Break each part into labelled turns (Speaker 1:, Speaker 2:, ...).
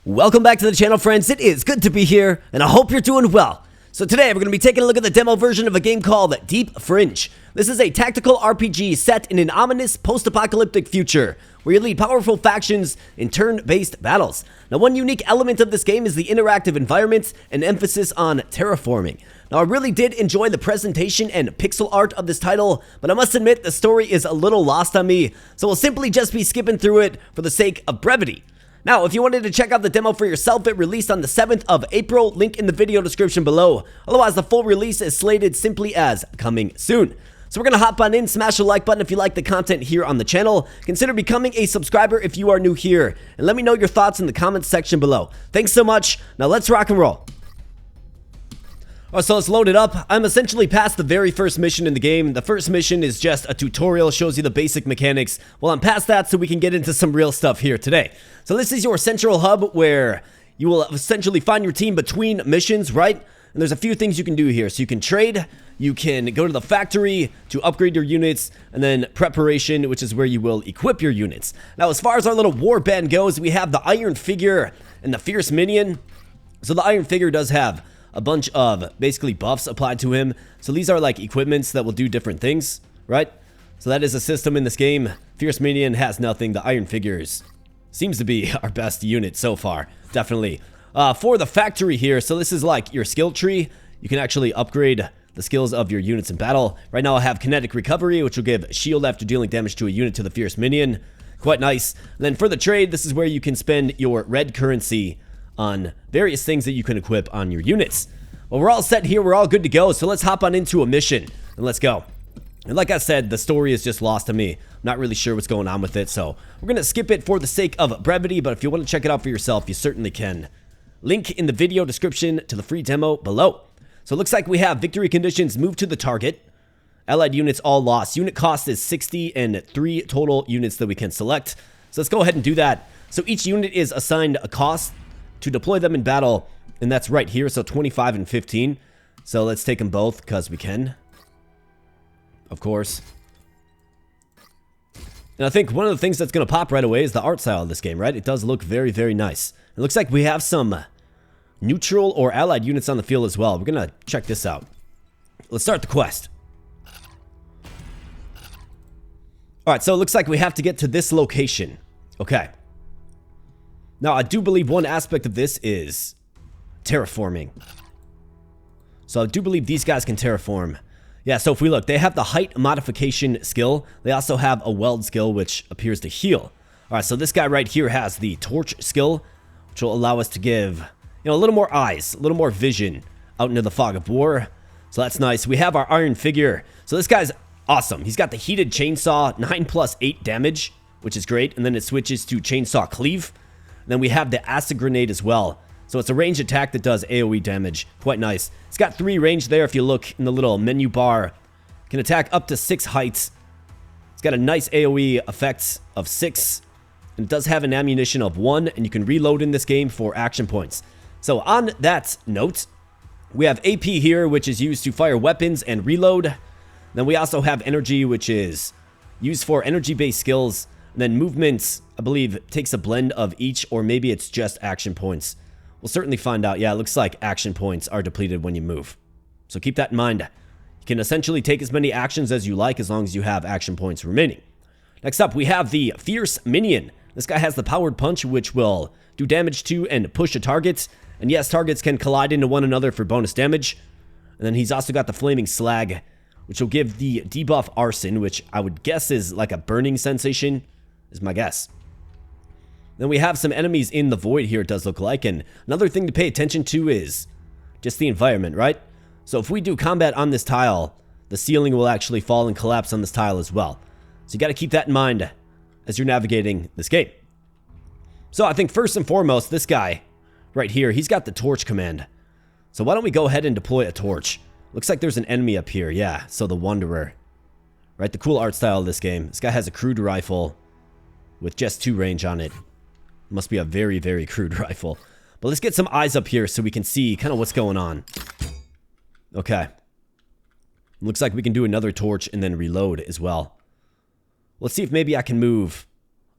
Speaker 1: Welcome back to the channel, friends. It is good to be here, and I hope you're doing well. So today, we're going to be taking a look at the demo version of a game called Deep Fringe. This is a tactical RPG set in an ominous post-apocalyptic future, where you lead powerful factions in turn-based battles. Now, one unique element of this game is the interactive environment and emphasis on terraforming. Now, I really did enjoy the presentation and pixel art of this title, but I must admit the story is a little lost on me, so we'll simply just be skipping through it for the sake of brevity. Now, if you wanted to check out the demo for yourself, it released on the 7th of April, link in the video description below. Otherwise, the full release is slated simply as coming soon. So we're going to hop on in, smash the like button if you like the content here on the channel. Consider becoming a subscriber if you are new here. And let me know your thoughts in the comments section below. Thanks so much. Now let's rock and roll. Alright, so let's load it up. I'm essentially past the very first mission in the game. The first mission is just a tutorial, shows you the basic mechanics. Well, I'm past that, so we can get into some real stuff here today. So this is your central hub where you will essentially find your team between missions, right? And there's a few things you can do here. So you can trade, you can go to the factory to upgrade your units, and then preparation, which is where you will equip your units. Now, as far as our little war band goes, we have the Iron Figure and the Fierce Minion. So the Iron Figure does have a bunch of basically buffs applied to him. So these are like equipments that will do different things, right? So that is a system in this game. Fierce Minion has nothing. The Iron Figures seems to be our best unit so far, definitely. For the factory here, so this is like your skill tree. You can actually upgrade the skills of your units in battle. Right now I have kinetic recovery, which will give shield after dealing damage to a unit to the Fierce Minion. Quite nice. And then for the trade, this is where you can spend your red currency on various things that you can equip on your units. Well, we're all set here. We're all good to go. So let's hop on into a mission and let's go. And like I said, the story is just lost to me. I'm not really sure what's going on with it. So we're going to skip it for the sake of brevity. But if you want to check it out for yourself, you certainly can. Link in the video description to the free demo below. So it looks like we have victory conditions, move to the target. Allied units all lost. Unit cost is 60 and 3 total units that we can select. So let's go ahead and do that. So each unit is assigned a cost to deploy them in battle, and that's right here, so 25 and 15. So let's take them both, because we can. Of course. And I think one of the things that's going to pop right away is the art style of this game, right? It does look very, very nice. It looks like we have some neutral or allied units on the field as well. We're going to check this out. Let's start the quest. Alright, so it looks like we have to get to this location. Okay. Now, I do believe one aspect of this is terraforming. So I do believe these guys can terraform. Yeah, so if we look, they have the height modification skill. They also have a weld skill, which appears to heal. All right, so this guy right here has the torch skill, which will allow us to give, a little more eyes, a little more vision out into the fog of war. So that's nice. We have our Iron Figure. So this guy's awesome. He's got the heated chainsaw, 9+8 damage, which is great. And then it switches to chainsaw cleave. Then we have the acid grenade as well. So it's a ranged attack that does AoE damage. Quite nice. It's got 3 range there if you look in the little menu bar. Can attack up to 6 heights. It's got a nice AoE effect of 6. And it does have an ammunition of 1. And you can reload in this game for action points. So on that note, we have AP here, which is used to fire weapons and reload. Then we also have energy, which is used for energy-based skills. And then movements, I believe, takes a blend of each, or maybe it's just action points. We'll certainly find out. Yeah, it looks like action points are depleted when you move. So keep that in mind. You can essentially take as many actions as you like as long as you have action points remaining. Next up, we have the Fierce Minion. This guy has the powered punch, which will do damage to and push a target. And yes, targets can collide into one another for bonus damage. And then he's also got the Flaming Slag, which will give the debuff Arson, which I would guess is like a burning sensation, is my guess. Then we have some enemies in the void here, it does look like. And another thing to pay attention to is just the environment, right? So if we do combat on this tile, the ceiling will actually fall and collapse on this tile as well. So you got to keep that in mind as you're navigating this game. So I think first and foremost, this guy right here, he's got the torch command. So why don't we go ahead and deploy a torch? Looks like there's an enemy up here. Yeah, so the Wanderer. Right, the cool art style of this game. This guy has a crude rifle with just 2 range on it. Must be a very, very crude rifle. But let's get some eyes up here so we can see kind of what's going on. Okay. Looks like we can do another torch and then reload as well. Let's see if maybe I can move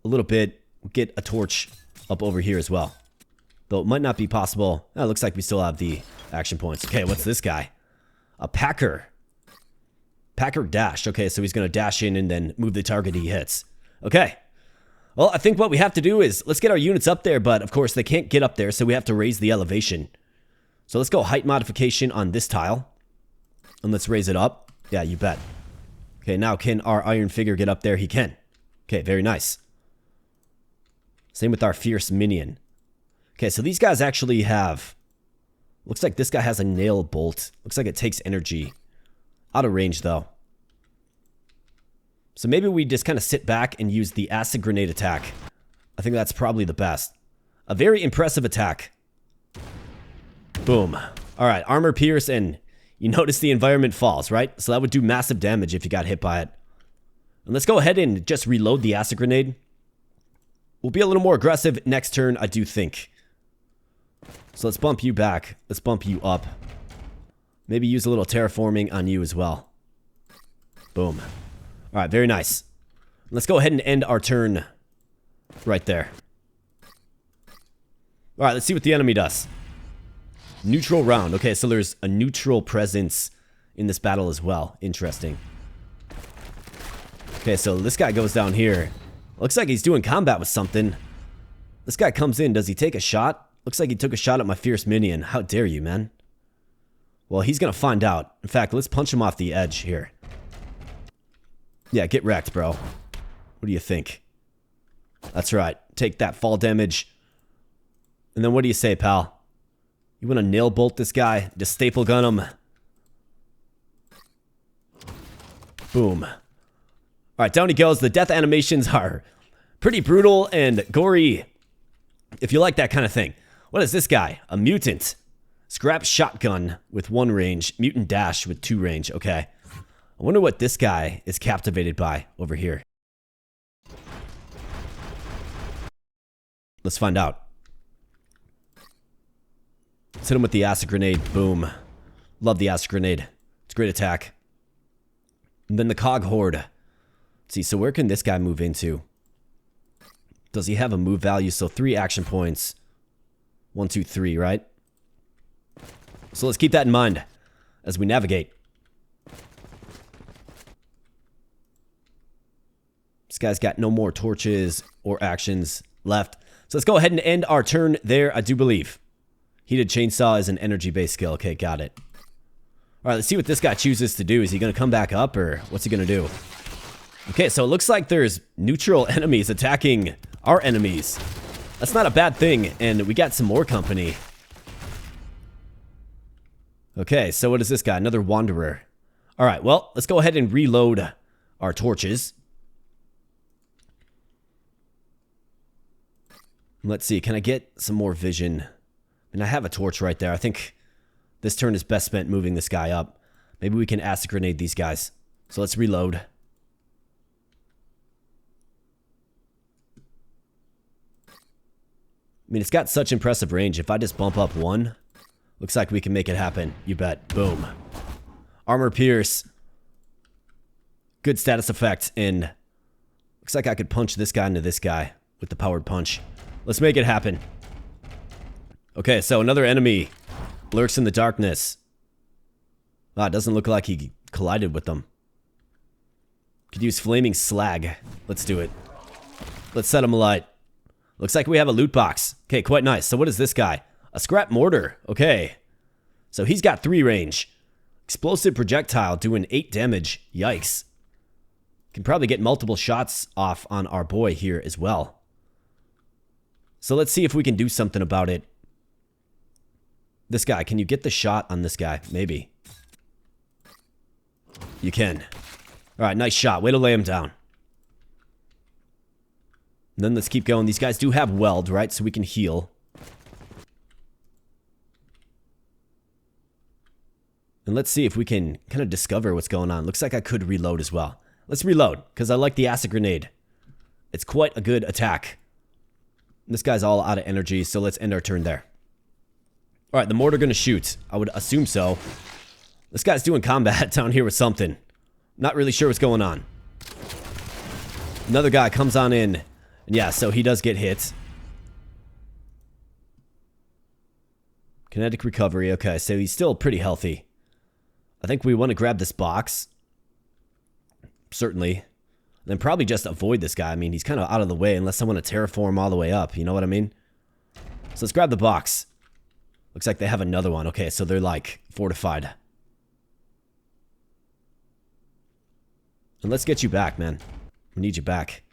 Speaker 1: a little bit. Get a torch up over here as well. Though it might not be possible. Oh, it looks like we still have the action points. Okay, what's this guy? A Packer. Packer dash. Okay, so he's going to dash in and then move the target he hits. Okay. Well, I think what we have to do is, let's get our units up there, but of course they can't get up there, so we have to raise the elevation. So let's go height modification on this tile. And let's raise it up. Yeah, you bet. Okay, now can our iron figure get up there? He can. Okay, very nice. Same with our fierce minion. Okay, so these guys actually have... Looks like this guy has a nail bolt. Looks like it takes energy. Out of range, though. So maybe we just kind of sit back and use the acid grenade attack. I think that's probably the best. A very impressive attack. Boom. Alright, armor pierce, and you notice the environment falls, right? So that would do massive damage if you got hit by it. And let's go ahead and just reload the acid grenade. We'll be a little more aggressive next turn, I do think. So let's bump you back. Let's bump you up. Maybe use a little terraforming on you as well. Boom. Alright, very nice. Let's go ahead and end our turn right there. Alright, let's see what the enemy does. Neutral round. Okay, so there's a neutral presence in this battle as well. Interesting. Okay, so this guy goes down here. Looks like he's doing combat with something. This guy comes in. Does he take a shot? Looks like he took a shot at my fierce minion. How dare you, man? Well, he's gonna find out. In fact, let's punch him off the edge here. Yeah, get wrecked, bro. What do you think? That's right. Take that fall damage. And then what do you say, pal? You want to nail bolt this guy? Just staple gun him. Boom. Alright, down he goes. The death animations are pretty brutal and gory, if you like that kind of thing. What is this guy? A mutant. Scrap shotgun with 1 range. Mutant dash with 2 range. Okay. I wonder what this guy is captivated by over here. Let's find out. Let's hit him with the acid grenade. Boom. Love the acid grenade. It's a great attack. And then the cog horde. Let's see, so where can this guy move into? Does he have a move value? So 3 action points. 1, 2, 3, right? So let's keep that in mind as we navigate. This guy's got no more torches or actions left. So let's go ahead and end our turn there, I do believe. Heated chainsaw is an energy-based skill. Okay, got it. Alright, let's see what this guy chooses to do. Is he going to come back up, or what's he going to do? Okay, so it looks like there's neutral enemies attacking our enemies. That's not a bad thing, and we got some more company. Okay, so what is this guy? Another wanderer. Alright, well, let's go ahead and reload our torches. Let's see, can I get some more vision? And I have a torch right there. I think this turn is best spent moving this guy up. Maybe we can acid grenade these guys. So let's reload. I mean, it's got such impressive range. If I just bump up 1, looks like we can make it happen. You bet. Boom. Armor pierce. Good status effect. And looks like I could punch this guy into this guy with the powered punch. Let's make it happen. Okay, so another enemy lurks in the darkness. Ah, it doesn't look like he collided with them. Could use flaming slag. Let's do it. Let's set him alight. Looks like we have a loot box. Okay, quite nice. So what is this guy? A scrap mortar. Okay. So he's got 3 range. Explosive projectile doing 8 damage. Yikes. Can probably get multiple shots off on our boy here as well. So let's see if we can do something about it. This guy, can you get the shot on this guy? Maybe. You can. Alright, nice shot. Way to lay him down. And then let's keep going. These guys do have weld, right? So we can heal. And let's see if we can kind of discover what's going on. Looks like I could reload as well. Let's reload, because I like the acid grenade. It's quite a good attack. This guy's all out of energy, so let's end our turn there. Alright, the mortar gonna shoot. I would assume so. This guy's doing combat down here with something. Not really sure what's going on. Another guy comes on in. And yeah, so he does get hit. Kinetic recovery. Okay, so he's still pretty healthy. I think we want to grab this box. Certainly. And then probably just avoid this guy. I mean, he's kind of out of the way unless I want to terraform all the way up. You know what I mean? So let's grab the box. Looks like they have another one. Okay, so they're like fortified. And let's get you back, man. We need you back.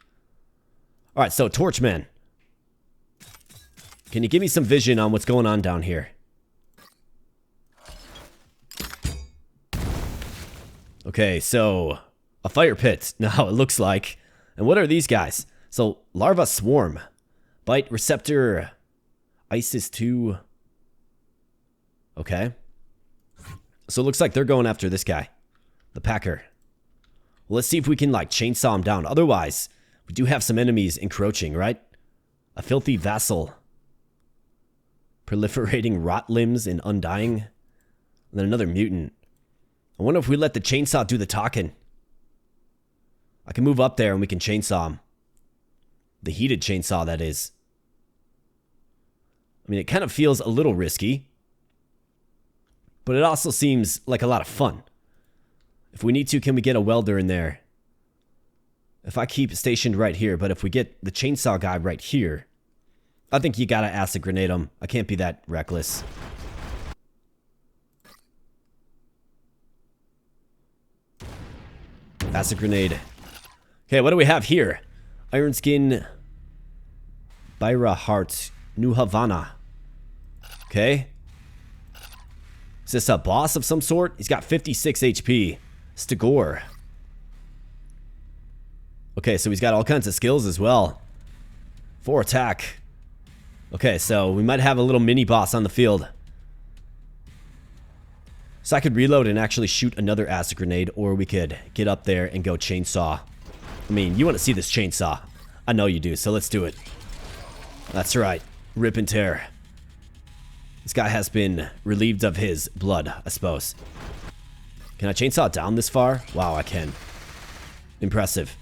Speaker 1: Alright, so Torchman. Can you give me some vision on what's going on down here? Okay, so a fire pit. Now it looks like. And what are these guys? So larva swarm. Bite receptor. ISIS 2. Okay. So it looks like they're going after this guy. The Packer. Well, let's see if we can like chainsaw him down. Otherwise, we do have some enemies encroaching, right? A filthy vassal. Proliferating rot limbs and undying. And then another mutant. I wonder if we let the chainsaw do the talking. I can move up there and we can chainsaw him. The heated chainsaw, that is. I mean, it kind of feels a little risky. But it also seems like a lot of fun. If we need to, can we get a welder in there? If I keep stationed right here, but if we get the chainsaw guy right here, I think you gotta acid grenade him. I can't be that reckless. Acid grenade. Okay, what do we have here? Iron Skin. Byra Heart. New Havana. Okay. Is this a boss of some sort? He's got 56 HP. Stigor. Okay, so he's got all kinds of skills as well. 4 attack. Okay, so we might have a little mini boss on the field. So I could reload and actually shoot another acid grenade, or we could get up there and go chainsaw. I mean, you want to see this chainsaw. I know you do, so let's do it. That's right. Rip and tear. This guy has been relieved of his blood, I suppose. Can I chainsaw down this far? Wow, I can. Impressive.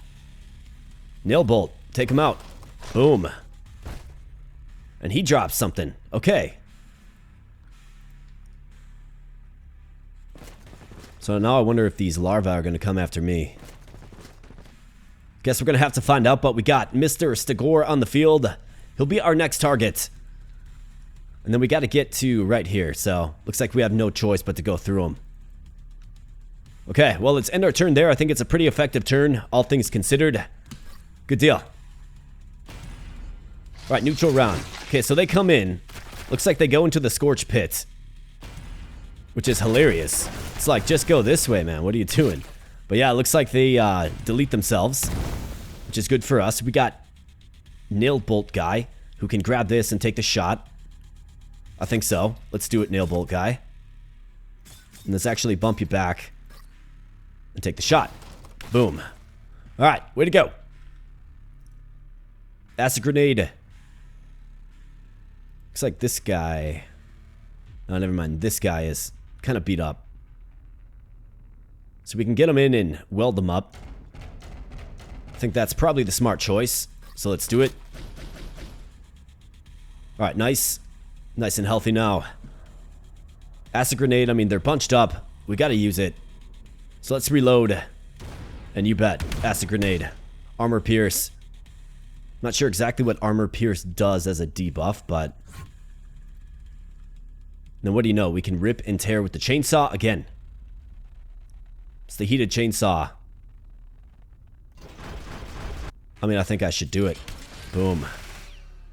Speaker 1: Nail bolt. Take him out. Boom. And he drops something. Okay. So now I wonder if these larvae are going to come after me. Guess we're going to have to find out, but we got Mr. Stigor on the field. He'll be our next target. And then we got to get to right here, so looks like we have no choice but to go through him. Okay, well, let's end our turn there. I think it's a pretty effective turn, all things considered. Good deal. Alright, neutral round. Okay, so they come in. Looks like they go into the Scorch Pit. Which is hilarious. It's like, just go this way, man. What are you doing? But yeah, it looks like they delete themselves. Which is good for us. We got Nail Bolt guy who can grab this and take the shot. I think so. Let's do it, Nail Bolt guy. And let's actually bump you back and take the shot. Boom. Alright, way to go. Acid grenade. Looks like this guy... Oh, never mind. This guy is kind of beat up. So we can get him in and weld them up. I think that's probably the smart choice. So let's do it. Alright, nice. Nice and healthy now. Acid grenade, I mean, they're bunched up. We gotta use it. So let's reload. And you bet. Acid grenade. Armor pierce. Not sure exactly what armor pierce does as a debuff, but... Then what do you know? We can rip and tear with the chainsaw again. It's the heated chainsaw. I mean, I think I should do it. Boom.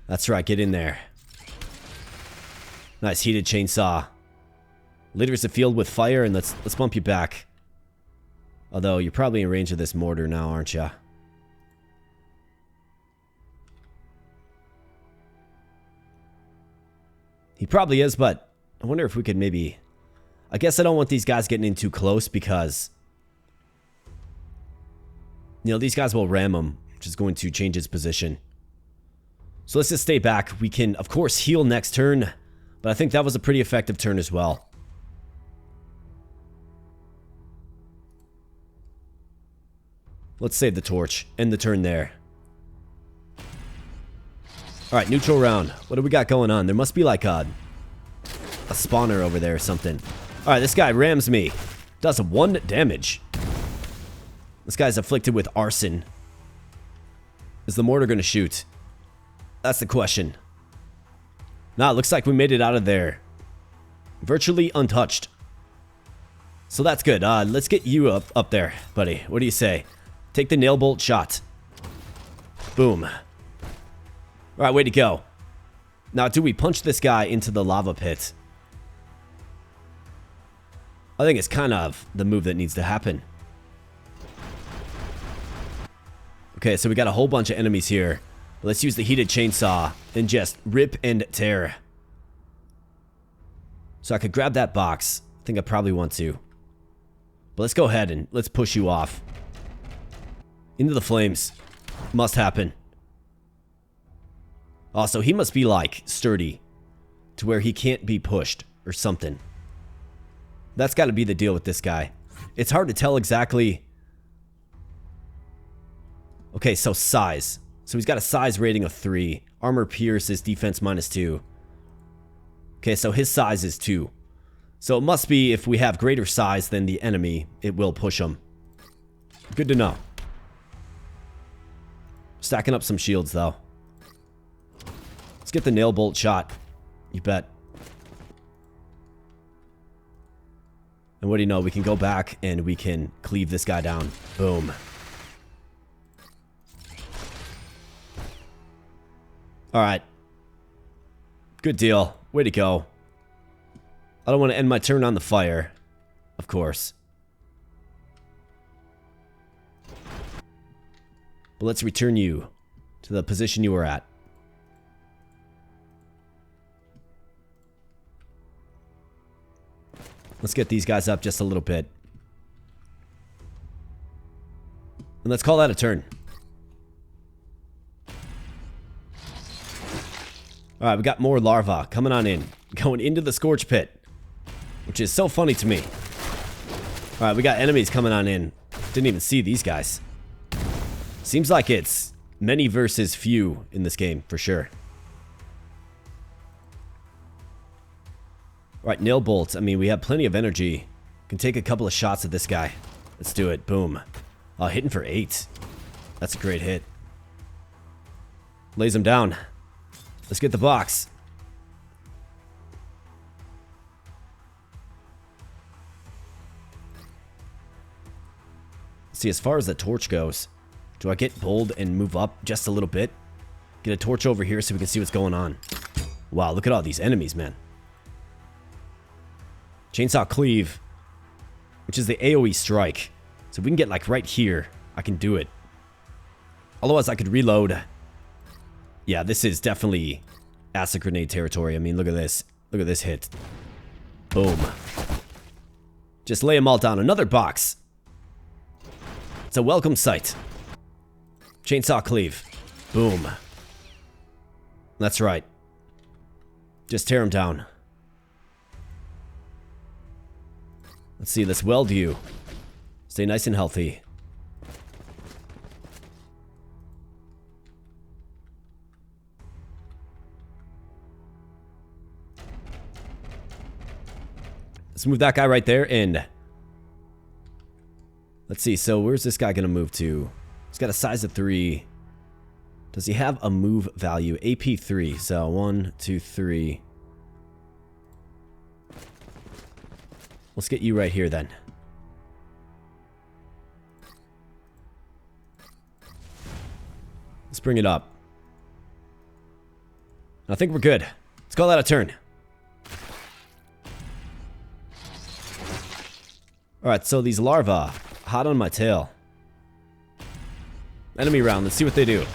Speaker 1: That's right, get in there. Nice heated chainsaw. Litters the field with fire, and let's bump you back. Although, you're probably in range of this mortar now, aren't ya? He probably is, but I wonder if we could maybe... I guess I don't want these guys getting in too close because... You know, these guys will ram him, which is going to change his position. So let's just stay back. We can, of course, heal next turn. But I think that was a pretty effective turn as well. Let's save the torch. End the turn there. Alright, neutral round. What do we got going on? There must be like a a spawner over there or something. Alright, this guy rams me. Does 1 damage. This guy's afflicted with arson. Is the mortar gonna shoot? That's the question. Nah, it looks like we made it out of there virtually untouched. So that's good. Let's get you up there, buddy. What do you say? Take the nail bolt shot. Boom. Alright, way to go. Now, do we punch this guy into the lava pit? I think it's kind of the move that needs to happen. Okay, so we got a whole bunch of enemies here. Let's use the heated chainsaw and just rip and tear. So I could grab that box. I think I probably want to. But let's go ahead and let's push you off. Into the flames. Must happen. Oh, so he must be like sturdy to where he can't be pushed or something. That's got to be the deal with this guy. It's hard to tell exactly. Okay, so size. So he's got a size rating of 3. Armor pierce is defense -2. Okay, so his size is 2. So it must be if we have greater size than the enemy, it will push him. Good to know. Stacking up some shields, though. Let's get the nail bolt shot. You bet. And what do you know? We can go back and we can cleave this guy down. Boom. Alright. Good deal. Way to go. I don't want to end my turn on the fire. Of course. But let's return you to the position you were at. Let's get these guys up just a little bit. And let's call that a turn. Alright, we got more larvae coming on in. Going into the scorch pit. Which is so funny to me. Alright, we got enemies coming on in. Didn't even see these guys. Seems like it's many versus few in this game, for sure. Alright, nail bolts. I mean, we have plenty of energy. Can take a couple of shots at this guy. Let's do it. Boom. Oh, hitting for 8. That's a great hit. Lays him down. Let's get the box. See, as far as the torch goes, do I get bold and move up just a little bit? Get a torch over here so we can see what's going on. Wow, look at all these enemies, man. Chainsaw cleave, which is the AoE strike. So if we can get like right here, I can do it. Otherwise, I could reload. Yeah, this is definitely acid grenade territory. I mean, look at this. Look at this hit. Boom. Just lay them all down. Another box. It's a welcome sight. Chainsaw cleave. Boom. That's right. Just tear them down. Let's see, let's weld you. Stay nice and healthy. Let's move that guy right there and let's see, so where's this guy gonna move to? He's got a size of 3. Does he have a move value? AP 3. So 1, 2, 3. Let's get you right here then. Let's bring it up. I think we're good. Let's call that a turn. Alright, so these larvae, hot on my tail. Enemy round, let's see what they do.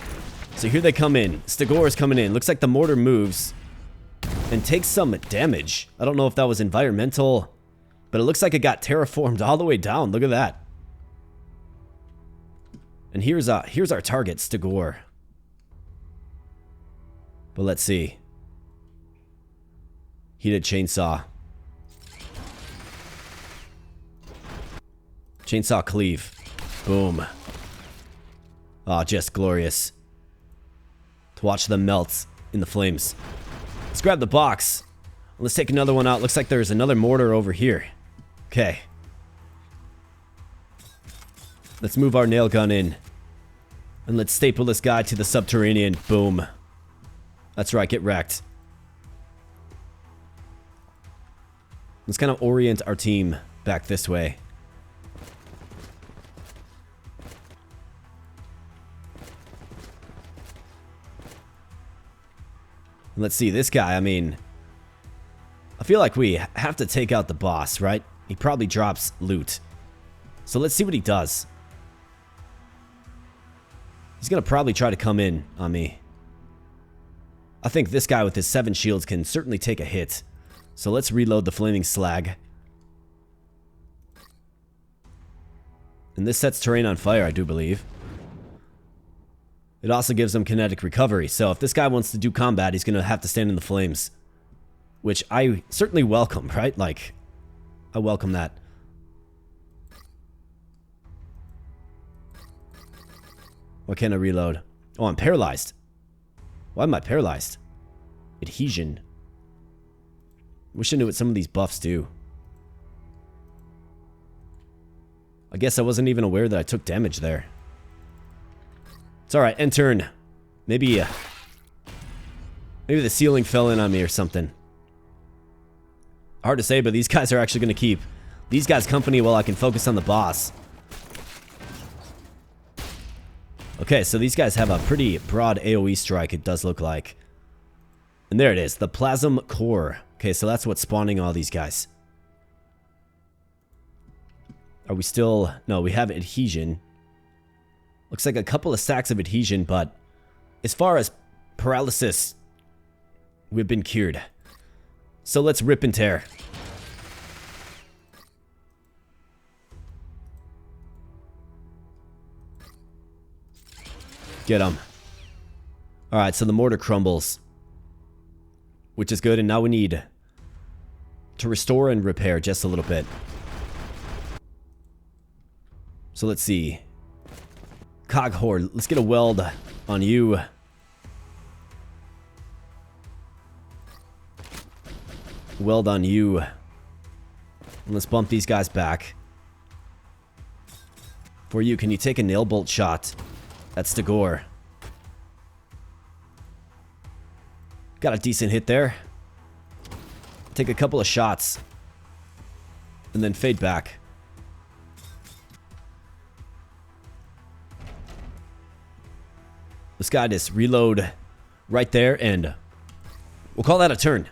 Speaker 1: So here they come in. Stegor's coming in. Looks like the mortar moves and takes some damage. I don't know if that was environmental, but it looks like it got terraformed all the way down. Look at that. And here's our target, Stegor. But let's see. Heated chainsaw. Chainsaw cleave. Boom. Oh, just glorious. To watch them melt in the flames. Let's grab the box. Let's take another one out. Looks like there's another mortar over here. Okay. Let's move our nail gun in. And let's staple this guy to the subterranean. Boom. That's right, get wrecked. Let's kind of orient our team back this way. And let's see, this guy, I mean, I feel like we have to take out the boss, right? He probably drops loot. So let's see what he does. He's gonna probably try to come in on me. I think this guy with his 7 shields can certainly take a hit. So let's reload the flaming slag. And this sets terrain on fire, I do believe. It also gives him kinetic recovery. So if this guy wants to do combat, he's gonna have to stand in the flames. Which I certainly welcome, right? Like, I welcome that. Why can't I reload? Oh, I'm paralyzed. Why am I paralyzed? Adhesion. Wish I knew what some of these buffs do. I guess I wasn't even aware that I took damage there. It's alright, end turn. Maybe the ceiling fell in on me or something. Hard to say, but these guys are actually going to keep these guys company while I can focus on the boss. Okay, so these guys have a pretty broad AoE strike, it does look like. And there it is, the Plasm Core. Okay, so that's what's spawning all these guys. Are we still... No, we have adhesion. Looks like a couple of stacks of adhesion, but as far as paralysis, we've been cured. So let's rip and tear. Get him. Alright, so the mortar crumbles. Which is good, and now we need to restore and repair just a little bit. So let's see. Coghorn, let's get a weld on you. Weld on you. And let's bump these guys back. For you, can you take a nail bolt shot? That's Stagor. Got a decent hit there. Take a couple of shots. And then fade back. Let's got this reload right there, and we'll call that a turn.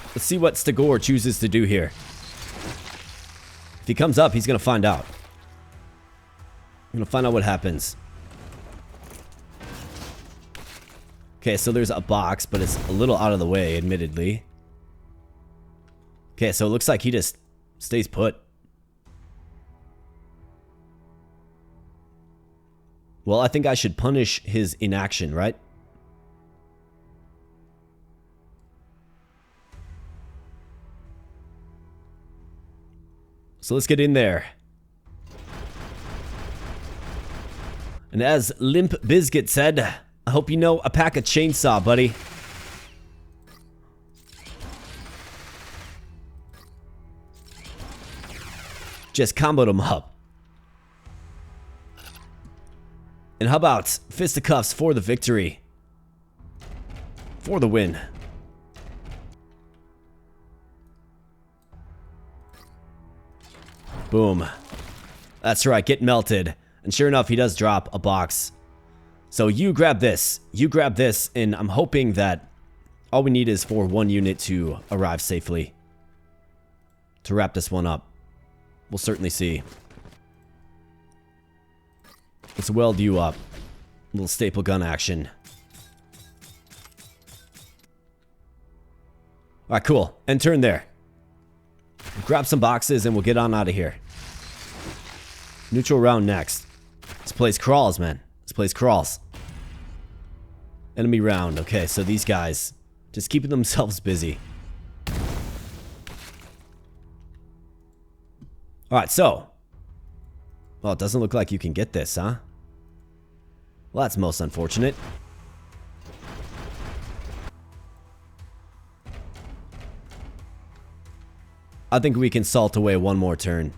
Speaker 1: Let's see what Stagor chooses to do here. If he comes up, he's going to find out. I'm going to find out what happens. Okay, so there's a box, but it's a little out of the way, admittedly. Okay, so it looks like he just stays put. Well, I think I should punish his inaction, right? So let's get in there. And as Limp Bizkit said, I hope you know a pack of chainsaw, buddy. Just comboed him up. And how about fisticuffs for the victory? For the win. Boom. That's right, get melted. And sure enough, he does drop a box. So you grab this, and I'm hoping that all we need is for one unit to arrive safely. To wrap this one up. We'll certainly see. Let's weld you up. A little staple gun action. Alright, cool. End turn there. Grab some boxes and we'll get on out of here. Neutral round next. This place crawls, man. This place crawls. Enemy round. Okay, so these guys just keeping themselves busy. Alright, so. Well, it doesn't look like you can get this, huh? Well, that's most unfortunate. I think we can salt away one more turn.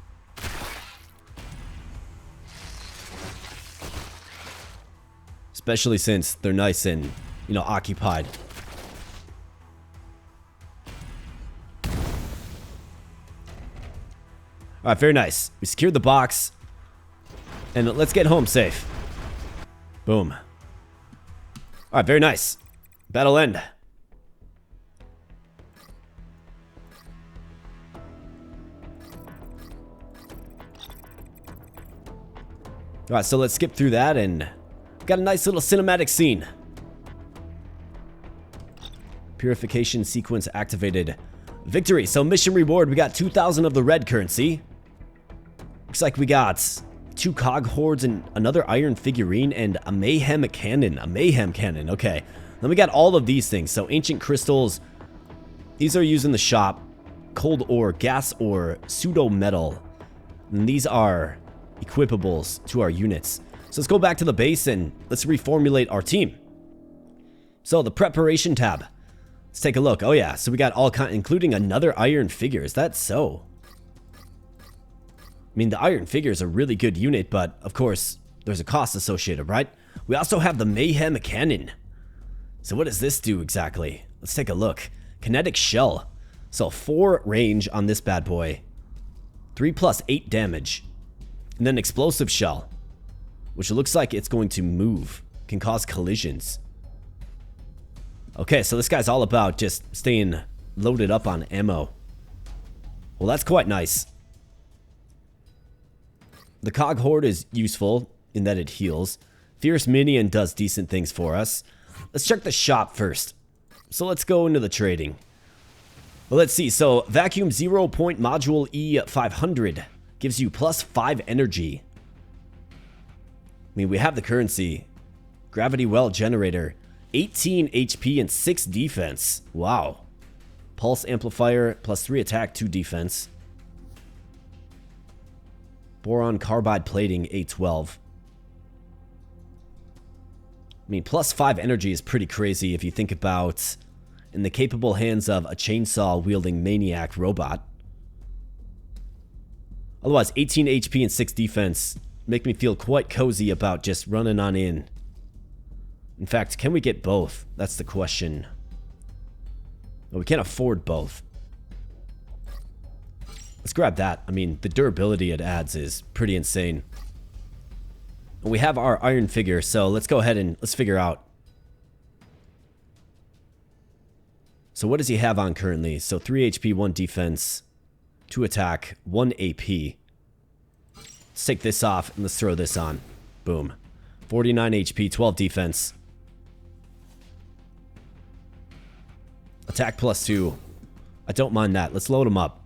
Speaker 1: Especially since they're nice and, you know, occupied. Alright, very nice. We secured the box. And let's get home safe. Boom. Alright, very nice. Battle end. Alright, so let's skip through that and got a nice little cinematic scene. Purification sequence activated. Victory. So mission reward, we got 2,000 of the red currency. Looks like we got 2 cog hordes and another iron figurine and a mayhem cannon. A mayhem cannon, okay. Then we got all of these things. So ancient crystals. These are used in the shop. Cold ore, gas ore, pseudo metal. And these are equipables to our units. So let's go back to the base and let's reformulate our team. So the preparation tab. Let's take a look. Oh yeah, so we got all kind, including another iron figure. Is that so? I mean, the iron figure is a really good unit, but of course, there's a cost associated, right? We also have the mayhem cannon. So what does this do exactly? Let's take a look. Kinetic shell. So 4 range on this bad boy. 3 plus 8 damage. And then explosive shell, which looks like it's going to move. Can cause collisions. Okay, so this guy's all about just staying loaded up on ammo. Well, that's quite nice. The cog horde is useful in that it heals. Fierce minion does decent things for us. Let's check the shop first. So let's go into the trading. Well, let's see. So vacuum 0-point module E500 gives you plus 5 energy. I mean, we have the currency. Gravity well generator. 18 HP and 6 defense. Wow. Pulse amplifier plus 3 attack, 2 defense. Boron carbide plating, A12. I mean, plus 5 energy is pretty crazy if you think about in the capable hands of a chainsaw-wielding maniac robot. Otherwise, 18 HP and 6 defense make me feel quite cozy about just running on in. In fact, can we get both? That's the question. Well, we can't afford both. Let's grab that. I mean, the durability it adds is pretty insane. And we have our iron figure, so let's go ahead and let's figure out. So what does he have on currently? So 3 HP, 1 defense, 2 attack, 1 AP. Let's take this off and let's throw this on. Boom. 49 HP, 12 defense. Attack plus 2. I don't mind that. Let's load him up.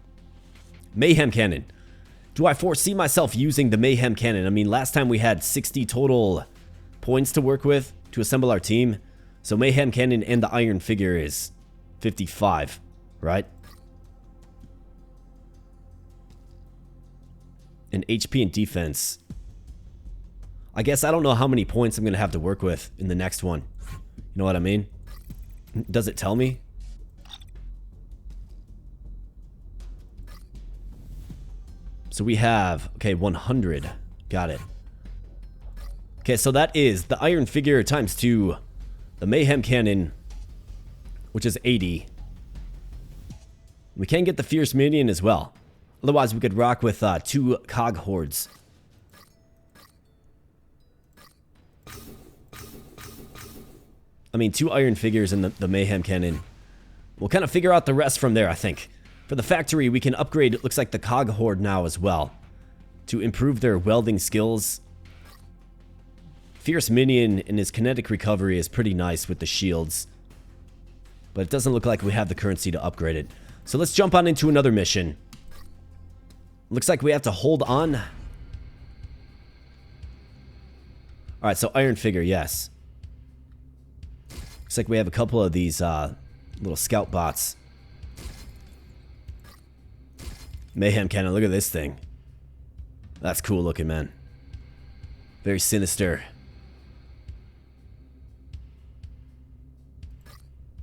Speaker 1: Mayhem cannon. Do I foresee myself using the mayhem cannon? I mean, last time we had 60 total points to work with to assemble our team. So mayhem cannon and the iron figure is 55, right? And HP and defense. I guess I don't know how many points I'm going to have to work with in the next one. You know what I mean? Does it tell me? So we have, okay, 100. Got it. Okay, so that is the iron figure times 2. The mayhem cannon, which is 80. We can get the fierce minion as well. Otherwise, we could rock with 2 cog hordes. I mean, 2 iron figures and the mayhem cannon. We'll kind of figure out the rest from there, I think. For the factory, we can upgrade, it looks like the cog horde now as well. To improve their welding skills. Fierce minion in his kinetic recovery is pretty nice with the shields. But it doesn't look like we have the currency to upgrade it. So let's jump on into another mission. Looks like we have to hold on. Alright, so iron figure, yes. Looks like we have a couple of these little scout bots. Mayhem cannon, look at this thing. That's cool looking, man. Very sinister.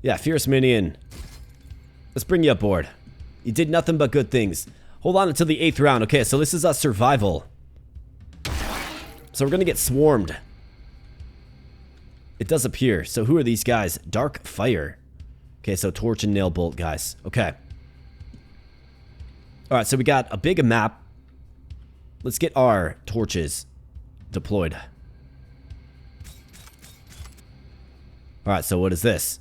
Speaker 1: Yeah, fierce minion. Let's bring you aboard. You did nothing but good things. Hold on until the 8th round. Okay, so this is a survival. So we're gonna get swarmed. It does appear. So who are these guys? Dark Fire. Okay, so torch and nail bolt guys. Okay. Alright, so we got a big map. Let's get our torches deployed. Alright, so what is this?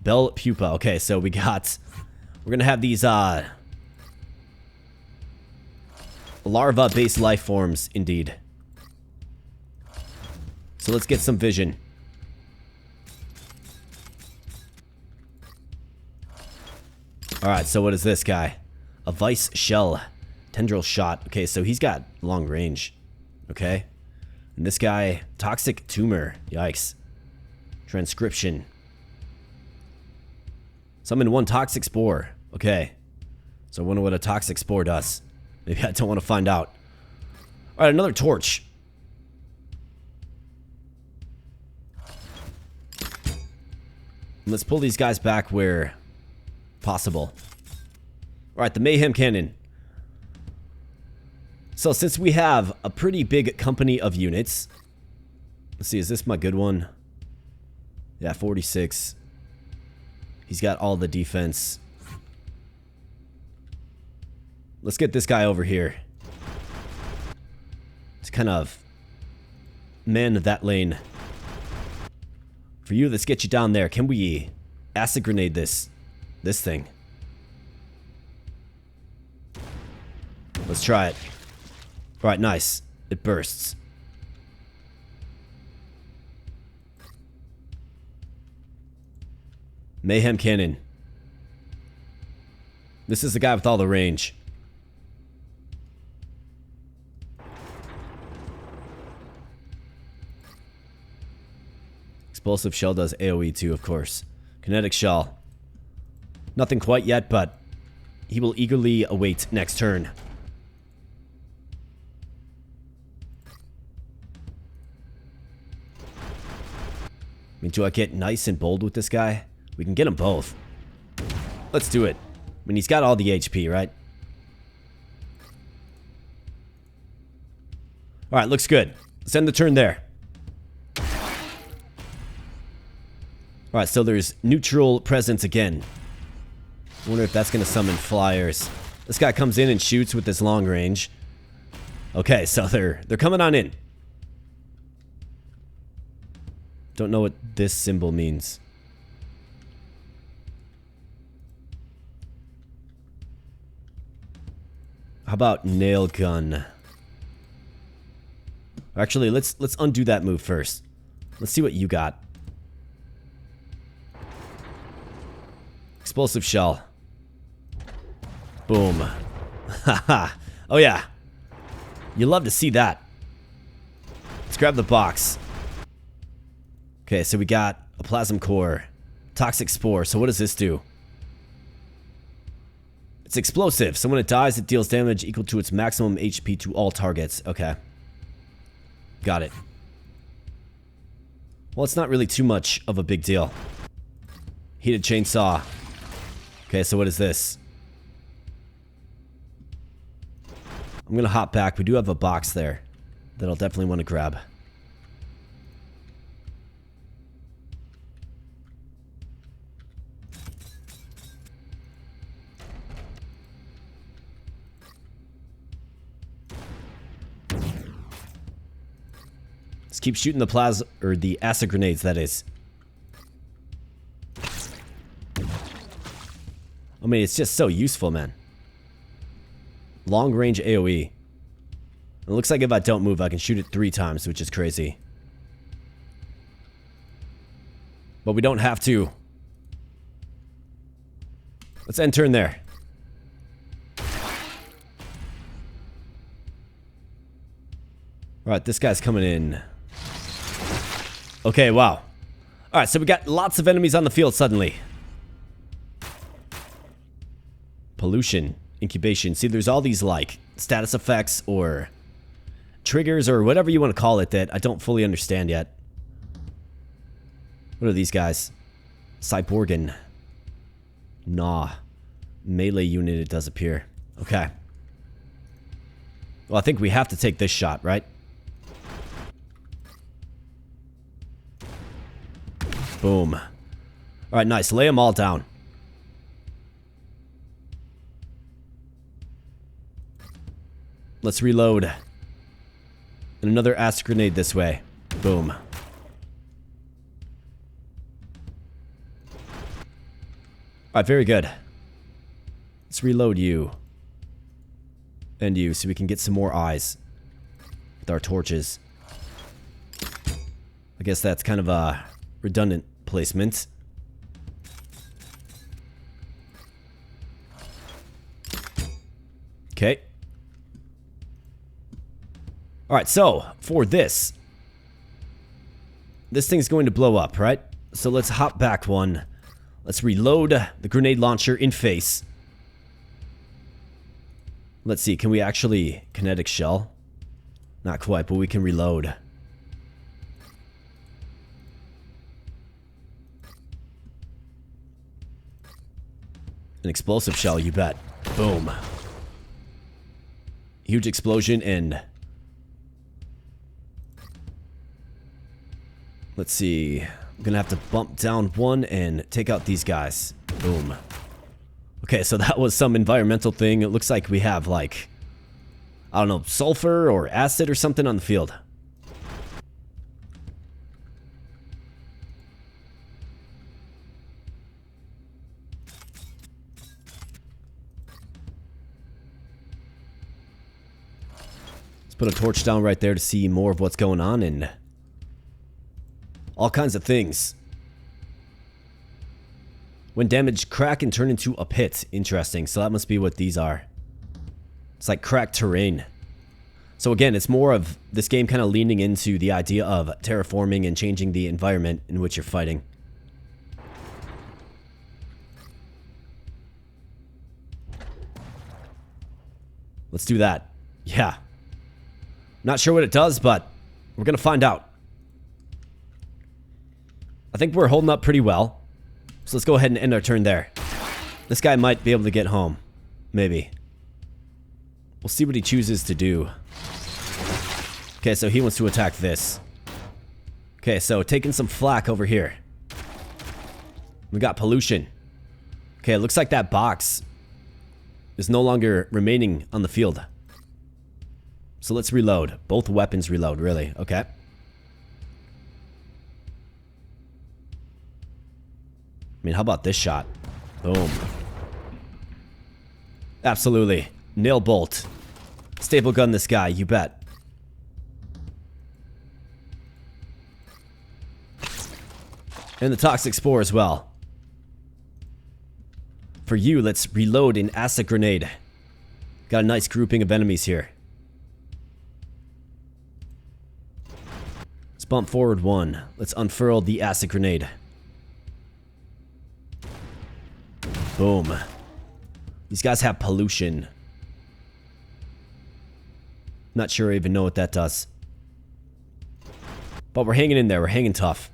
Speaker 1: Bell pupa. Okay, so we're gonna have these larva-based life forms indeed. So let's get some vision. Alright, so what is this guy? A vice shell. Tendril shot. Okay, so he's got long range. Okay. And this guy, toxic tumor. Yikes. Transcription. Summon 1 toxic spore. Okay. So I wonder what a toxic spore does. Maybe I don't want to find out. Alright, another torch. Let's pull these guys back where possible. Alright, the mayhem cannon. So since we have a pretty big company of units. Let's see, is this my good one? Yeah, 46. He's got all the defense. Let's get this guy over here. Let's kind of man that lane. For you, let's get you down there. Can we acid grenade this thing? Let's try it. Alright, nice. It bursts. Mayhem cannon. This is the guy with all the range. Explosive shell does AoE too, of course. Kinetic shell. Nothing quite yet, but he will eagerly await next turn. I mean, do I get nice and bold with this guy? We can get them both. Let's do it. I mean, he's got all the HP, right? Alright, looks good. Let's end the turn there. Alright, so there's neutral presence again. I wonder if that's going to summon flyers. This guy comes in and shoots with this long range. Okay, so they're coming on in. Don't know what this symbol means. How about nail gun? Actually, let's undo that move first. Let's see what you got. Explosive shell. Boom. Haha. Oh yeah. You love to see that. Let's grab the box. Okay, so we got a plasm core. Toxic spore. So what does this do? It's explosive. So when it dies, it deals damage equal to its maximum HP to all targets. Okay. Got it. Well, it's not really too much of a big deal. Heated chainsaw. Okay, so what is this? I'm gonna hop back. We do have a box there that I'll definitely want to grab. Let's keep shooting the plasma, or the acid grenades, that is. I mean, it's just so useful, man. Long range AoE. It looks like if I don't move, I can shoot it 3 times, which is crazy. But we don't have to. Let's end turn there. Alright, this guy's coming in. Okay, wow. Alright, so we got lots of enemies on the field suddenly. Pollution. Incubation. See, there's all these, like, status effects or triggers or whatever you want to call it that I don't fully understand yet. What are these guys? Cyborgan. Nah. melee unit it does appear. Okay. Well, I think we have to take this shot, right? Boom. Alright, nice. Lay them all down. Let's reload. And another acid grenade this way. Boom. Alright, very good. Let's reload you. And you, so we can get some more eyes. With our torches. I guess that's kind of a redundant placement. Okay. Alright, so, for this thing's going to blow up, right? So let's hop back one. Let's reload the grenade launcher in face. Let's see, can we actually kinetic shell? Not quite, but we can reload. An explosive shell, you bet. Boom. Huge explosion and... Let's see. I'm gonna have to bump down one and take out these guys. Boom. Okay, so that was some environmental thing. It looks like we have, like, I don't know, sulfur or acid or something on the field. Let's put a torch down right there to see more of what's going on and all kinds of things. When damaged, crack and turn into a pit. Interesting. So that must be what these are. It's like cracked terrain. So again, it's more of this game kind of leaning into the idea of terraforming and changing the environment in which you're fighting. Let's do that. Yeah. Not sure what it does, but we're gonna find out. I think we're holding up pretty well. So let's go ahead and end our turn there. This guy might be able to get home. Maybe. We'll see what he chooses to do. Okay, so he wants to attack this. Okay, so taking some flak over here. We got pollution. Okay, it looks like that box is no longer remaining on the field. So let's reload. Both weapons reload, really. Okay. I mean, how about this shot? Boom. Absolutely. Nail bolt. Staple gun this guy, you bet. And the toxic spore as well. For you, let's reload an acid grenade. Got a nice grouping of enemies here. Let's bump forward one. Let's unfurl the acid grenade. Boom. These guys have pollution. Not sure I even know what that does. But we're hanging in there. We're hanging tough.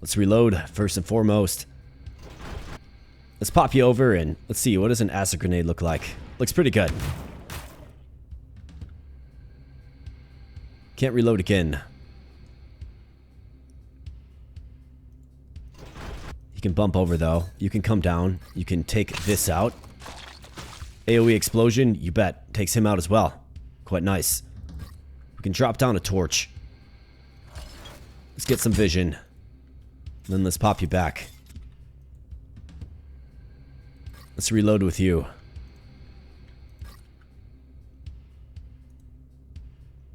Speaker 1: Let's reload first and foremost. Let's pop you over and let's see. What does an acid grenade look like? Looks pretty good. Can't reload again. You can bump over though. You can come down. You can take this out. AoE explosion, you bet. Takes him out as well. Quite nice. We can drop down a torch. Let's get some vision. Then let's pop you back. Let's reload with you.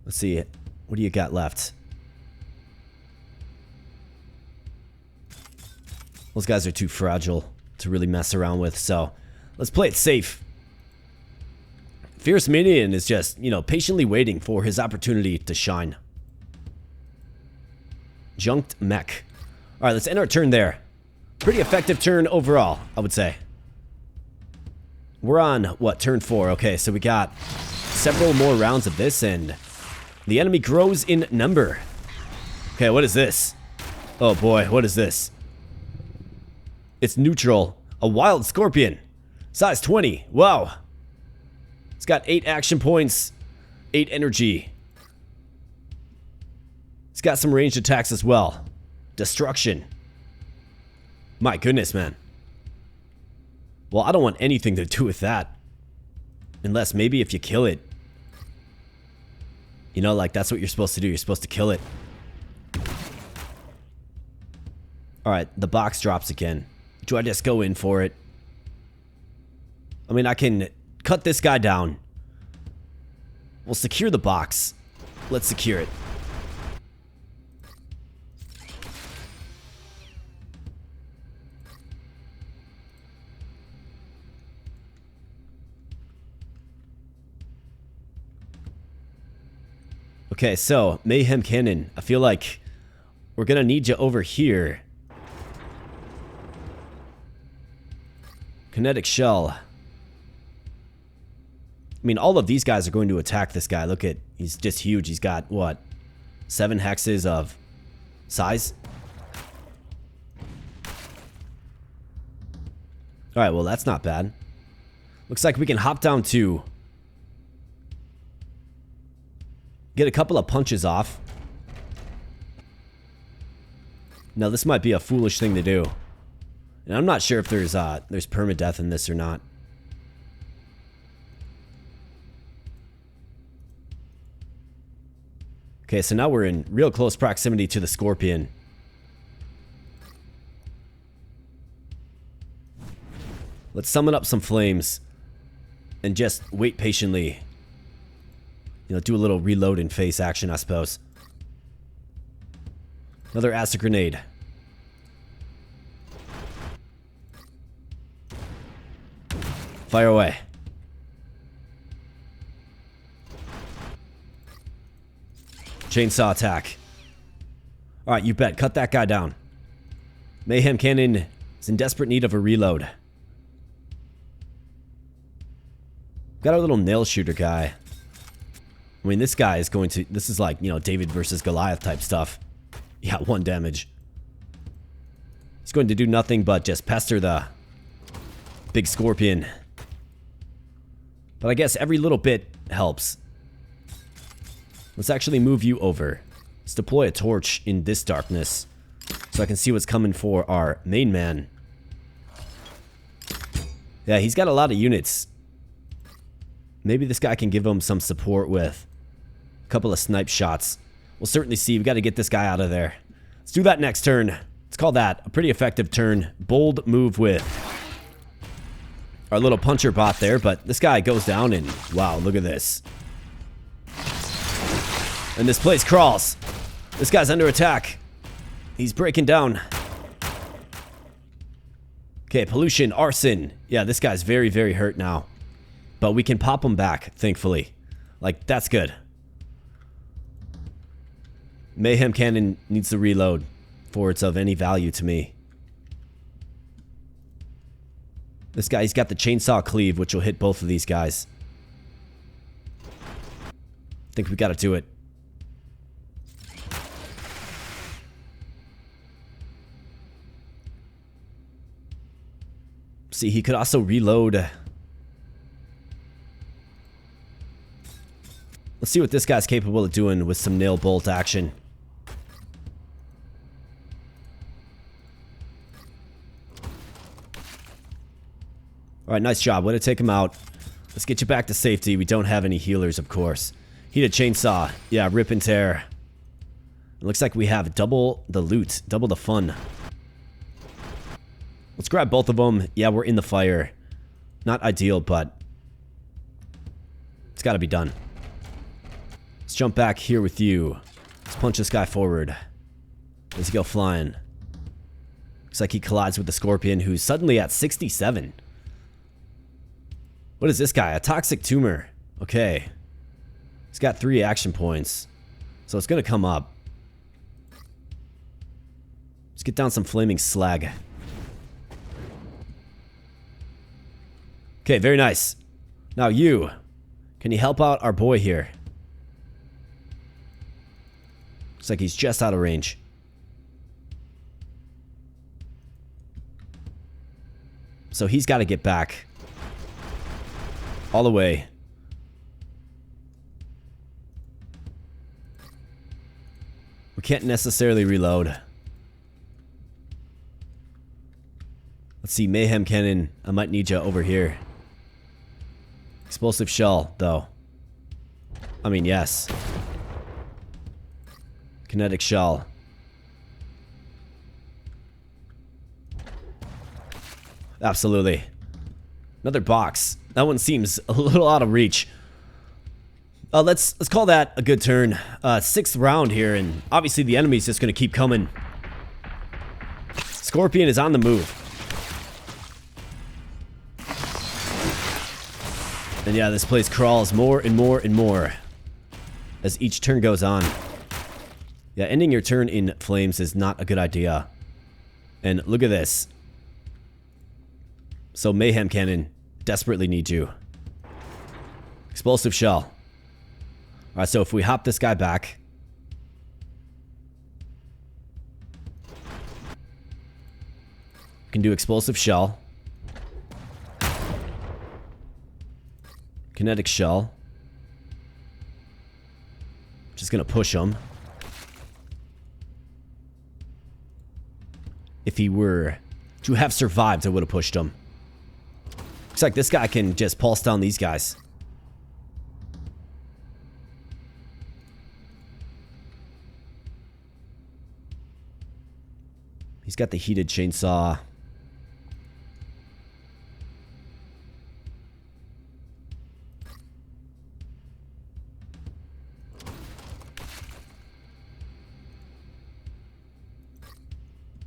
Speaker 1: Let's see. What do you got left? Those guys are too fragile to really mess around with, so let's play it safe. Fierce Minion is just, you know, patiently waiting for his opportunity to shine. Junked mech. Alright, let's end our turn there. Pretty effective turn overall, I would say. We're on, what, turn 4. Okay, so we got several more rounds of this, and the enemy grows in number. Okay, what is this? Oh boy, what is this? It's neutral. A wild scorpion. Size 20. Wow. It's got 8 action points, 8 energy. It's got some ranged attacks as well. Destruction. My goodness, man. Well, I don't want anything to do with that. Unless maybe if you kill it. You know, like that's what you're supposed to do. You're supposed to kill it. Alright, the box drops again. Do I just go in for it? I mean, I can cut this guy down. We'll secure the box. Let's secure it. Okay, so, Mayhem Cannon. I feel like we're gonna need you over here. Kinetic Shell. I mean, all of these guys are going to attack this guy. Look at, he's just huge. He's got, what, 7 hexes of size? Alright, well, that's not bad. Looks like we can hop down to get a couple of punches off. Now, this might be a foolish thing to do. And I'm not sure if there's permadeath in this or not. Okay, so now we're in real close proximity to the scorpion. Let's summon up some flames and just wait patiently. You know, do a little reload and face action, I suppose. Another acid grenade. Fire away. Chainsaw attack. Alright, you bet. Cut that guy down. Mayhem Cannon is in desperate need of a reload. Got our little nail shooter guy. I mean, this guy is going to... This is like, you know, David versus Goliath type stuff. Yeah, 1 damage. He's going to do nothing but just pester the big scorpion. But I guess every little bit helps. Let's actually move you over. Let's deploy a torch in this darkness so I can see what's coming for our main man. Yeah, he's got a lot of units. Maybe this guy can give him some support with a couple of snipe shots. We'll certainly see. We've got to get this guy out of there. Let's do that next turn. Let's call that a pretty effective turn. Bold move with our little puncher bot there, but this guy goes down and wow, look at this. And this place crawls. This guy's under attack. He's breaking down. Okay, pollution, arson. Yeah, this guy's very, very hurt now. But we can pop him back, thankfully. Like, that's good. Mayhem Cannon needs to reload for it's of any value to me. This guy, he's got the chainsaw cleave, which will hit both of these guys. I think we gotta do it. See, he could also reload. Let's see what this guy's capable of doing with some nail bolt action. Alright, nice job. Way to take him out. Let's get you back to safety. We don't have any healers, of course. Heated chainsaw. Yeah, rip and tear. It looks like we have double the loot. Double the fun. Let's grab both of them. Yeah, we're in the fire. Not ideal, but it's got to be done. Let's jump back here with you. Let's punch this guy forward. Let's go flying. Looks like he collides with the scorpion, who's suddenly at 67. What is this guy? A toxic tumor. Okay. He's got 3 action points. So it's going to come up. Let's get down some flaming slag. Okay, very nice. Now you. Can you help out our boy here? Looks like he's just out of range. So he's got to get back. All the way. We can't necessarily reload. Let's see, Mayhem Cannon. I might need you over here. Explosive Shell, though. I mean, yes. Kinetic Shell. Absolutely. Another box. That one seems a little out of reach. Let's call that a good turn. 6th round here, and obviously the enemy's just gonna keep coming. Scorpion is on the move. And yeah, this place crawls more and more and more as each turn goes on. Yeah, ending your turn in flames is not a good idea. And look at this. So Mayhem Cannon desperately needs you. Explosive Shell. Alright, so if we hop this guy back. We can do Explosive Shell. Kinetic Shell. Just gonna push him. If he were to have survived, I would have pushed him. Looks like this guy can just pulse down these guys. He's got the heated chainsaw.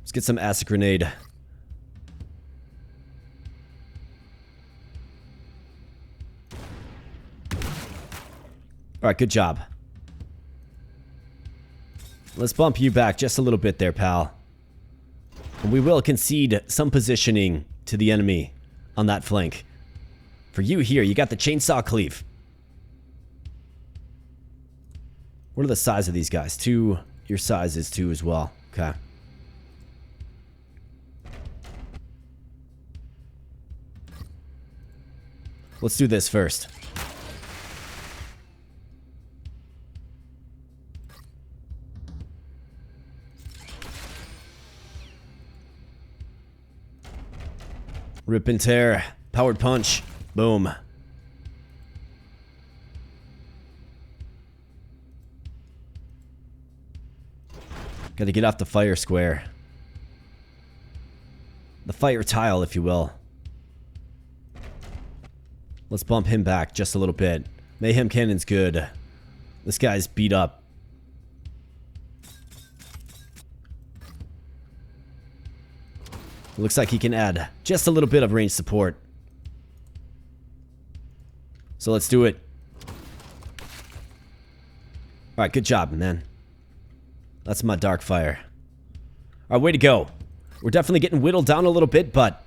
Speaker 1: Let's get some acid grenade. Alright, good job. Let's bump you back just a little bit there, pal. And we will concede some positioning to the enemy on that flank. For you here, you got the chainsaw cleave. What are the size of these guys? 2. Your size is 2 as well. Okay. Let's do this first. Rip and tear. Powered punch. Boom. Gotta get off the fire square. The fire tile, if you will. Let's bump him back just a little bit. Mayhem Cannon's good. This guy's beat up. Looks like he can add just a little bit of range support. So let's do it. Alright, good job, man. That's my dark fire. Alright, way to go. We're definitely getting whittled down a little bit, but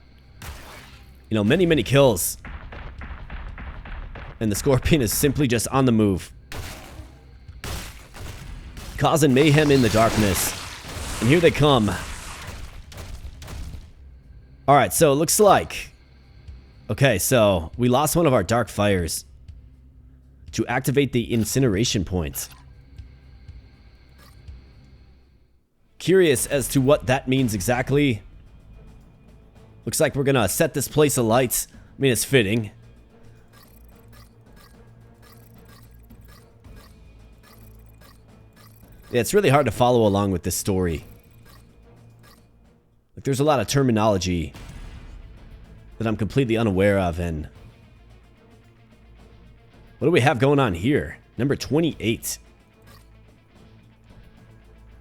Speaker 1: you know, many kills. And the Scorpion is simply just on the move. Causing mayhem in the darkness. And here they come. Alright, so it looks like... Okay, so we lost one of our dark fires to activate the incineration point. Curious as to what that means exactly. Looks like we're gonna set this place alight. I mean, it's fitting. Yeah, it's really hard to follow along with this story. Like, there's a lot of terminology that I'm completely unaware of, and what do we have going on here? Number 28.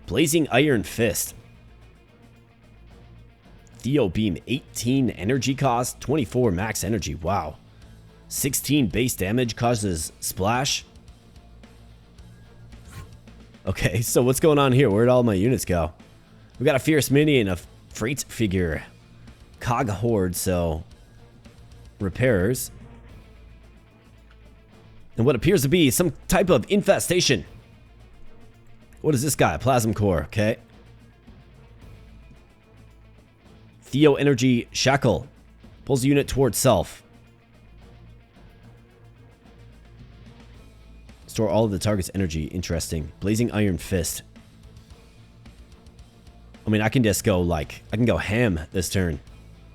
Speaker 1: Blazing Iron Fist. Theo Beam, 18 energy cost, 24 max energy. Wow. 16 base damage, causes splash. Okay, so what's going on here? Where'd all my units go? We got a Fierce Mini and a Freight Figure. Cog Horde, so repairers. And what appears to be some type of infestation. What is this guy? Plasm Core, okay. Theo Energy Shackle. Pulls the unit towards self. Store all of the target's energy. Interesting. Blazing Iron Fist. I mean, I can just go, like, I can go ham this turn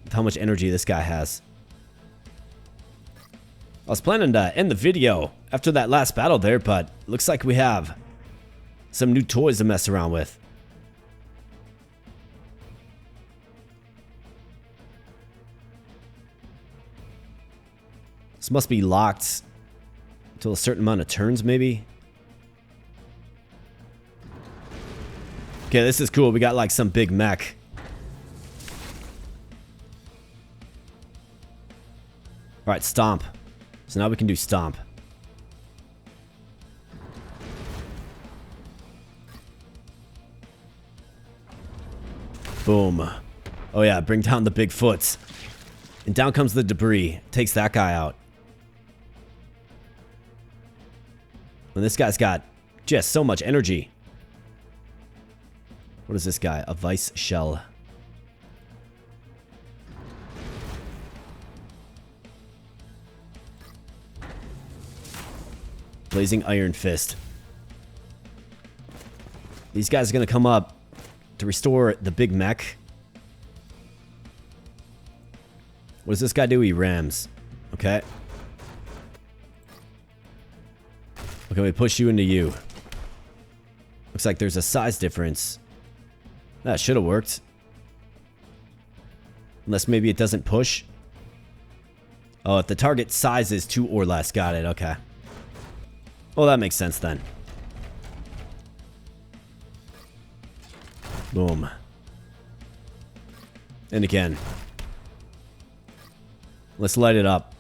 Speaker 1: with how much energy this guy has. I was planning to end the video after that last battle there, but looks like we have some new toys to mess around with. This must be locked until a certain amount of turns, maybe. Okay, this is cool. We got like some big mech. Alright, stomp. So now we can do stomp. Boom. Oh yeah, bring down the big foots. And down comes the debris. Takes that guy out. And this guy's got just so much energy. What is this guy? A vice shell. Blazing Iron Fist. These guys are going to come up to restore the big mech. What does this guy do? He rams. Okay. Okay, we push you into you. Looks like there's a size difference. That should have worked. Unless maybe it doesn't push. Oh, if the target size is 2 or less. Got it. Okay. Well, that makes sense then. Boom. And again. Let's light it up.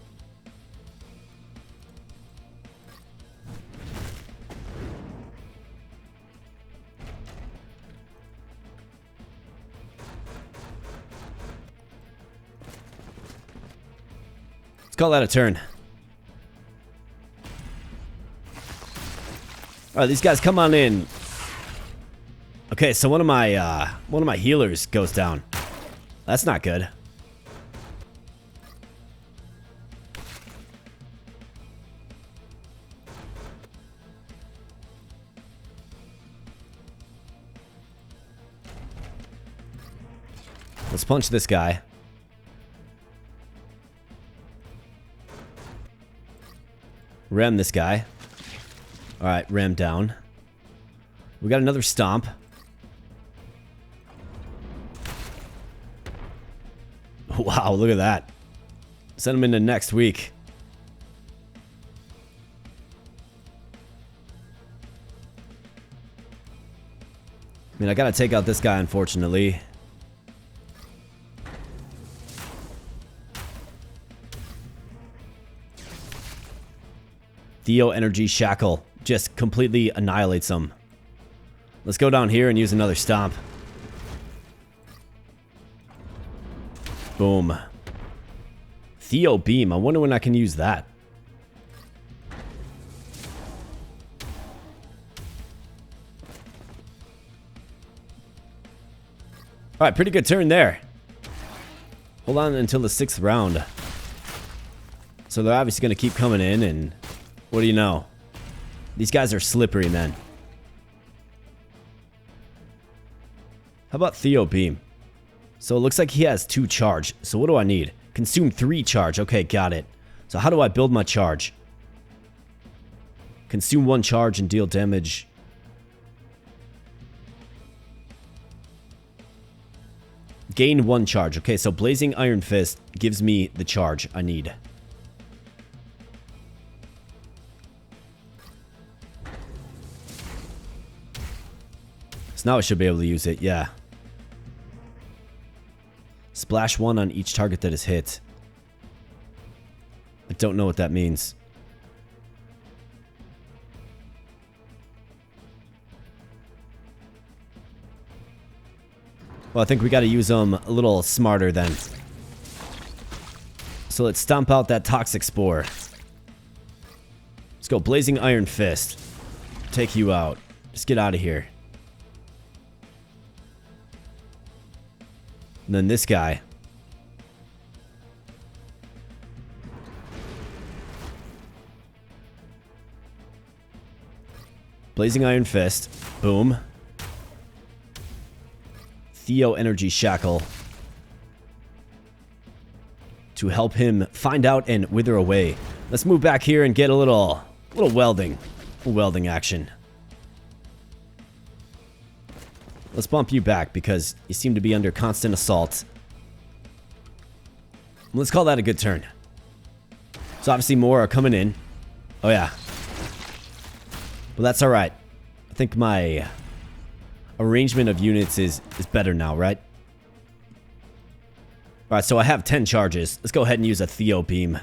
Speaker 1: Let's call that a turn. Alright, these guys come on in. Okay, so one of my healers goes down. That's not good. Let's punch this guy. Ram this guy. Alright, ram down. We got another stomp. Wow, look at that. Send him into next week. I mean, I gotta take out this guy, unfortunately. Theo Energy Shackle just completely annihilates them. Let's go down here and use another stomp. Boom. Theo Beam. I wonder when I can use that. Alright, pretty good turn there. Hold on until the 6th round. So they're obviously going to keep coming in, and what do you know? These guys are slippery, man. How about Theo Beam? So it looks like he has 2 charge. So what do I need? Consume 3 charge. Okay, got it. So how do I build my charge? Consume 1 charge and deal damage. Gain 1 charge. Okay, so Blazing Iron Fist gives me the charge I need. So now I should be able to use it, yeah. Splash 1 on each target that is hit. I don't know what that means. Well, I think we got to use them a little smarter then. So let's stomp out that Toxic Spore. Let's go Blazing Iron Fist. Take you out. Just get out of here. And then this guy. Blazing Iron Fist. Boom. Theo Energy Shackle. To help him find out and wither away. Let's move back here and get a little welding. Welding action. Let's bump you back because you seem to be under constant assault. Let's call that a good turn. So obviously more are coming in. Oh yeah. But that's alright. I think my arrangement of units is better now, right? Alright, so I have 10 charges. Let's go ahead and use a Theo beam.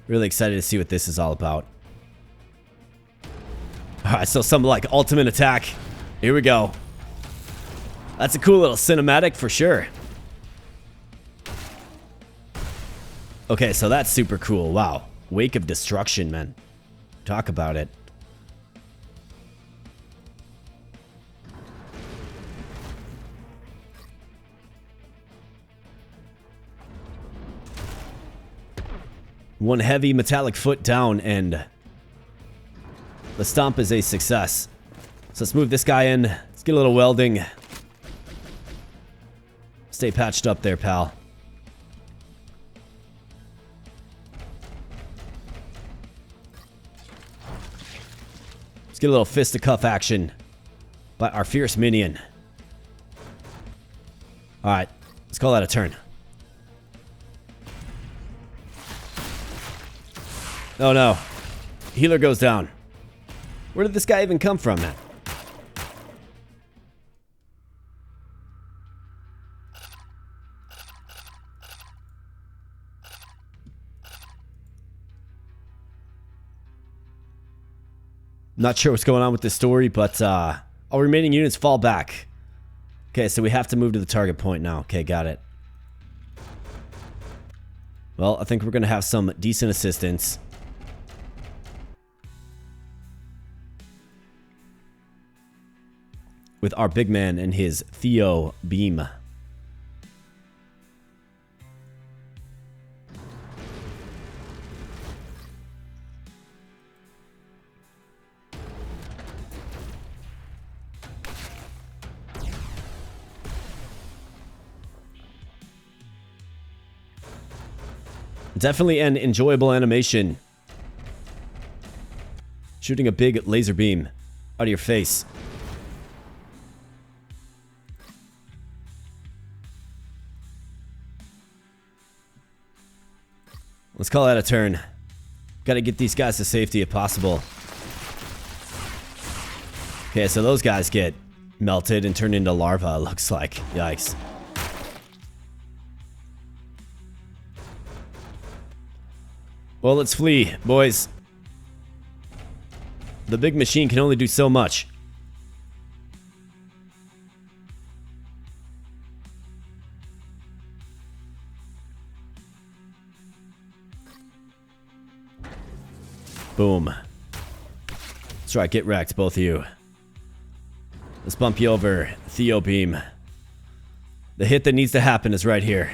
Speaker 1: Really excited to see what this is all about. Alright, so some like ultimate attack. Here we go. That's a cool little cinematic for sure. Okay, so that's super cool. Wow. Wake of Destruction, man. Talk about it. One heavy metallic foot down, and the stomp is a success. So let's move this guy in. Let's get a little welding. Stay patched up there, pal. Let's get a little fisticuff action by our fierce minion. Alright, let's call that a turn. Oh no. Healer goes down. Where did this guy even come from, man? Not sure what's going on with this story, but all remaining units fall back. Okay, so we have to move to the target point now. Okay, got it. Well, I think we're going to have some decent assistance. With our big man and his Theo beam. Definitely an enjoyable animation. Shooting a big laser beam out of your face. Let's call that a turn. Gotta get these guys to safety if possible. Okay, so those guys get melted and turned into larvae, looks like. Yikes. Well, let's flee, boys. The big machine can only do so much. Boom. That's right, get wrecked, both of you. Let's bump you over. Theo beam. The hit that needs to happen is right here.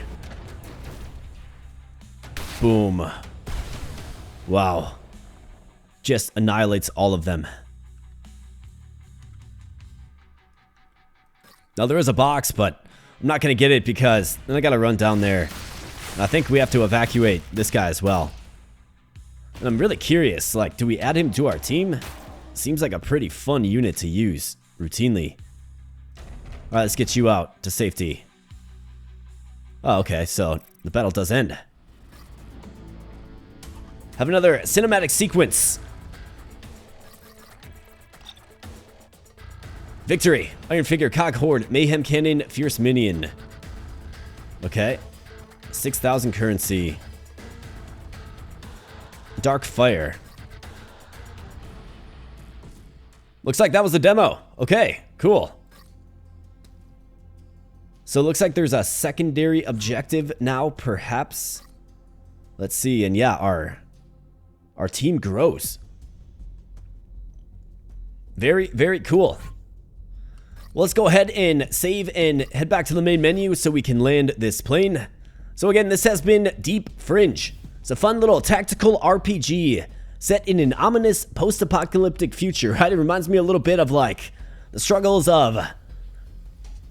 Speaker 1: Boom. Wow. Just annihilates all of them. Now there is a box, but I'm not going to get it because then I got to run down there. And I think we have to evacuate this guy as well. And I'm really curious, like, do we add him to our team? Seems like a pretty fun unit to use routinely. Alright, let's get you out to safety. Oh, okay, so the battle does end. Have another cinematic sequence. Victory. Iron Figure, Cog Horde, Mayhem Cannon, Fierce Minion. Okay. 6,000 currency. Dark Fire. Looks like that was the demo. Okay, cool. So it looks like there's a secondary objective now, perhaps. Let's see, and yeah, our team grows. Very, very cool. Well, let's go ahead and save and head back to the main menu so we can land this plane. So again, this has been Deep Fringe. It's a fun little tactical RPG set in an ominous post-apocalyptic future, right? It reminds me a little bit of like the struggles of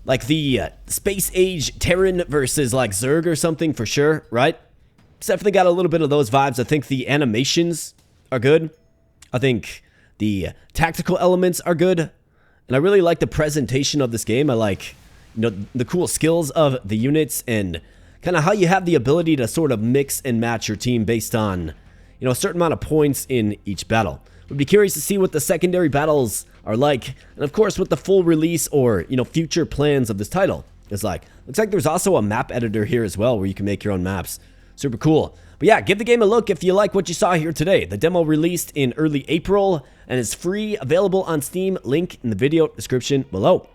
Speaker 1: like the space age Terran versus like Zerg or something for sure, right? It's definitely got a little bit of those vibes. I think the animations are good. I think the tactical elements are good. And I really like the presentation of this game. I like, you know, the cool skills of the units and kind of how you have the ability to sort of mix and match your team based on, you know, a certain amount of points in each battle. Would be curious to see what the secondary battles are like, and of course what the full release or, you know, future plans of this title is like. Looks like there's also a map editor here as well where you can make your own maps. Super cool. But yeah, give the game a look if you like what you saw here today. The demo released in early April and is free, available on Steam. Link in the video description below.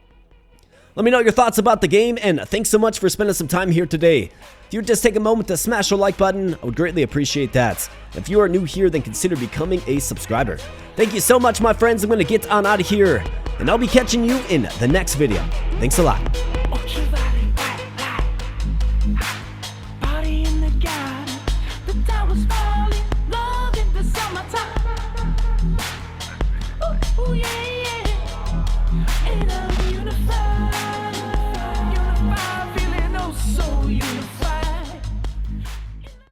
Speaker 1: Let me know your thoughts about the game, and thanks so much for spending some time here today. If you would just take a moment to smash the like button, I would greatly appreciate that. If you are new here, then consider becoming a subscriber. Thank you so much, my friends. I'm going to get on out of here, and I'll be catching you in the next video. Thanks a lot.